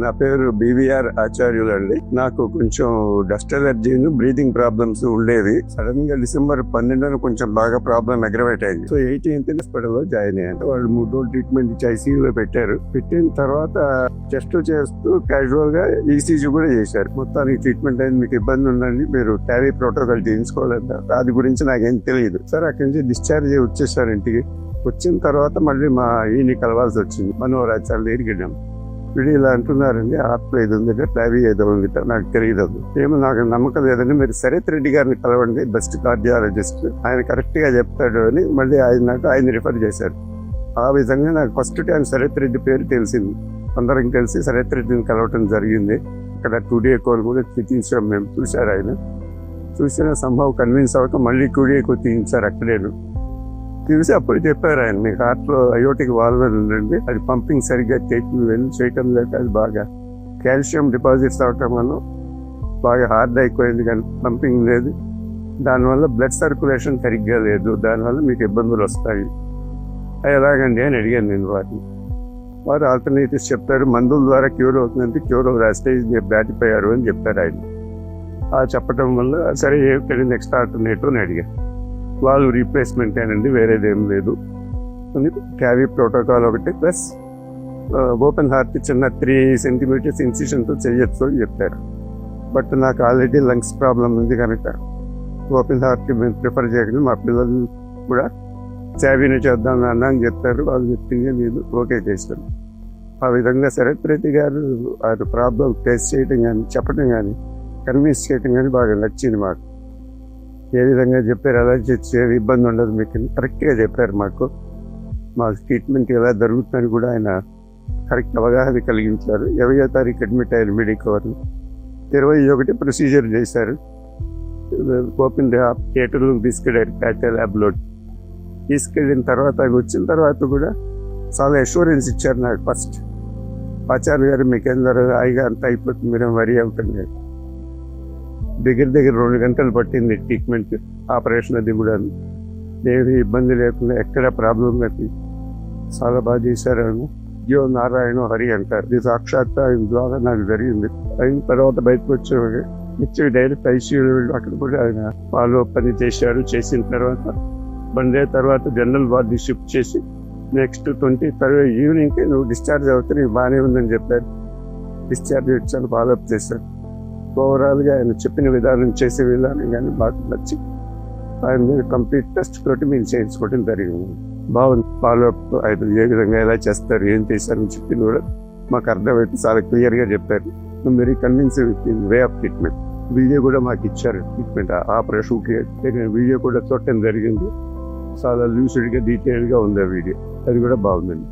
నా పేరు బీవీఆర్ ఆచార్యులు అండి. నాకు కొంచెం డస్ట్ అలర్జీ బ్రీతింగ్ ప్రాబ్లమ్స్ ఉండేది. సడన్ గా డిసెంబర్ 12 కొంచెం బాగా ప్రాబ్లం అగ్రవేట్ అయింది. సో 18th హాస్పిటల్ లో జాయిన్ అయ్యాను. వాళ్ళు 3 రోజులు ట్రీట్మెంట్ ఇచ్చి ఐసీయూలో పెట్టారు. పెట్టిన తర్వాత టెస్ట్ చేస్తూ క్యాజువల్ గా ఈసీజీ కూడా చేశారు. మొత్తానికి ట్రీట్మెంట్ అయింది. మీకు ఇబ్బంది ఉందండి, మీరు ట్యారీ ప్రోటోకాల్ చేయించుకోవాలంట. దాని గురించి నాకేం తెలియదు. సరే అక్కడి నుంచి డిశ్చార్జ్ అయ్యి వచ్చేసారు ఇంటికి. వచ్చిన తర్వాత మళ్ళీ మా ఈయన్ని కలవాల్సి వచ్చింది. మనోహరాచార్య దగ్గరికి వెళ్ళాం. వీడు ఇలా అంటున్నారండి, హార్ట్లో ఇది ఉంది, ట్యావీ ఏదో ఉంది, నాకు తెలియదు. ఏమో నాకు నమ్మకం లేదండి, మీరు శరత్ రెడ్డి గారిని కలవండి, బెస్ట్ కార్డియాలజిస్ట్, ఆయన కరెక్ట్ గా చెప్తాడు అని మళ్ళీ ఆయన రిఫర్ చేశారు. ఆ విధంగా నాకు ఫస్ట్ టైం శరత్ రెడ్డి పేరు తెలిసింది. అందరం కలిసి శరత్ రెడ్డిని కలవటం జరిగింది. ఇక్కడ 2 day కోర్ కూడా తీయించాం మేము. చూశారు ఆయన, చూసిన సంభవం కన్విన్స్ అవ్వక మళ్ళీ 2 day కోర్ తీయించారు అక్కడేను. చూసి అప్పుడు చెప్పారు ఆయన, మీ హార్ట్ లో అయోటిక్ వాల్వ్ ఉందండి, అది పంపింగ్ సరిగ్గా చేయటం లేక అది బాగా కాల్షియం డిపాజిట్స్ అవటం వల్ల బాగా హార్డ్ అయిపోయింది, కానీ పంపింగ్ లేదు. దానివల్ల బ్లడ్ సర్క్యులేషన్ సరిగ్గా లేదు, దానివల్ల మీకు ఇబ్బందులు వస్తాయి. ఎలాగండి అని అడిగాను నేను వారిని. వారు ఆల్టర్నేటివ్స్ చెప్పారు, మందుల ద్వారా క్యూర్ అవుతుందంటే క్యూర్ ఆ స్టేజ్ దాటిపోయారు అని చెప్పారు ఆయన. ఆ చెప్పడం వల్ల సరే ఏమిటండి నెక్స్ట్ ఆల్టర్నేటివ్ అని అడిగాను. వాళ్ళు రీప్లేస్మెంట్ ఏనండి, వేరేదేం లేదు. క్యారీ ప్రోటోకాల్ ఒకటి ప్లస్ ఓపెన్ హార్ట్ చిన్న 3 centimeters ఇన్సిషన్తో చేయొచ్చు అని చెప్పారు. బట్ నాకు ఆల్రెడీ లంగ్స్ ప్రాబ్లం ఉంది కనుక ఓపెన్ హార్ట్కి మేము ప్రిఫర్ చేయగలం. మా పిల్లలు కూడా క్యాబీని చేద్దాం అన్న అని చెప్పారు. వాళ్ళు చెప్పింది నేను ఓకే చేశాను. ఆ విధంగా శరత్ రెడ్డి గారు ఆ ప్రాబ్లం ఫేస్ చేయడం కానీ చెప్పడం కానీ కన్విన్స్ చేయడం కానీ బాగా నచ్చింది మాకు. ఏ విధంగా చెప్పారు, అలా చేసేది ఇబ్బంది ఉండదు మీకు కరెక్ట్గా చెప్పారు. మాకు ట్రీట్మెంట్ ఎలా జరుగుతుందని కూడా ఆయన కరెక్ట్ అవగాహన కలిగించారు. 20వ తారీఖు అడ్మిట్ అయ్యారు మెడికవర్ని. 21 ప్రొసీజర్ చేశారు. ఓపెన్ థియేటర్లో తీసుకెళ్ళారు ప్యాటా ల్యాబ్లో. తీసుకెళ్ళిన తర్వాత వచ్చిన తర్వాత కూడా చాలా అష్యూరెన్స్ ఇచ్చారు నాకు. ఫస్ట్ ఆచార్య గారు మీకేందరూ హాయిగా అంత అయిపోతుంది, మీరేం వరి అవుతుంది. దగ్గర 2 గంటలు పట్టింది ట్రీట్మెంట్, ఆపరేషన్ అది కూడా. ఏమి ఇబ్బంది లేకుండా ఎక్కడ ప్రాబ్లం లేదు, చాలా బాగా చేశారు. జో నారాయణ హరి అంటారు. ఇది సాక్షాత్ ఆయన ద్వారా నాకు జరిగింది. అయిన తర్వాత బయటకు వచ్చి డైరెక్ట్ ఐసీయూలో అక్కడ కూడా ఆయన ఫాలో పని చేశారు. చేసిన తర్వాత జనరల్ వార్డు షిఫ్ట్ చేసి నెక్స్ట్ 23rd ఈవినింగ్కి నువ్వు డిశ్చార్జ్ అవుతే నీకు బాగానే ఉందని చెప్పారు. డిశ్చార్జ్ వచ్చాను, ఫాలోఅప్ చేశారు. ఓవరాల్గా ఆయన చెప్పిన విధానం, చేసే విధానం కానీ బాగా నచ్చి ఆయన మీద కంప్లీట్ టెస్ట్ తోటి మీరు చేయించుకోవడం జరిగింది. బాగుంది ఫాలోఅప్. ఆయన ఏ విధంగా ఎలా చేస్తారు, ఏం చేశారని చెప్పింది కూడా మాకు అర్థమైతే చాలా క్లియర్గా చెప్పారు. Very convincing way of treatment. Video కూడా మాకు ఇచ్చారు. ట్రీట్మెంట్ ఆపరేషన్కి వీడియో కూడా చూడటం జరిగింది. చాలా లూసిడ్గా డీటెయిల్గా ఉంది ఆ వీడియో. అది కూడా బాగుందండి.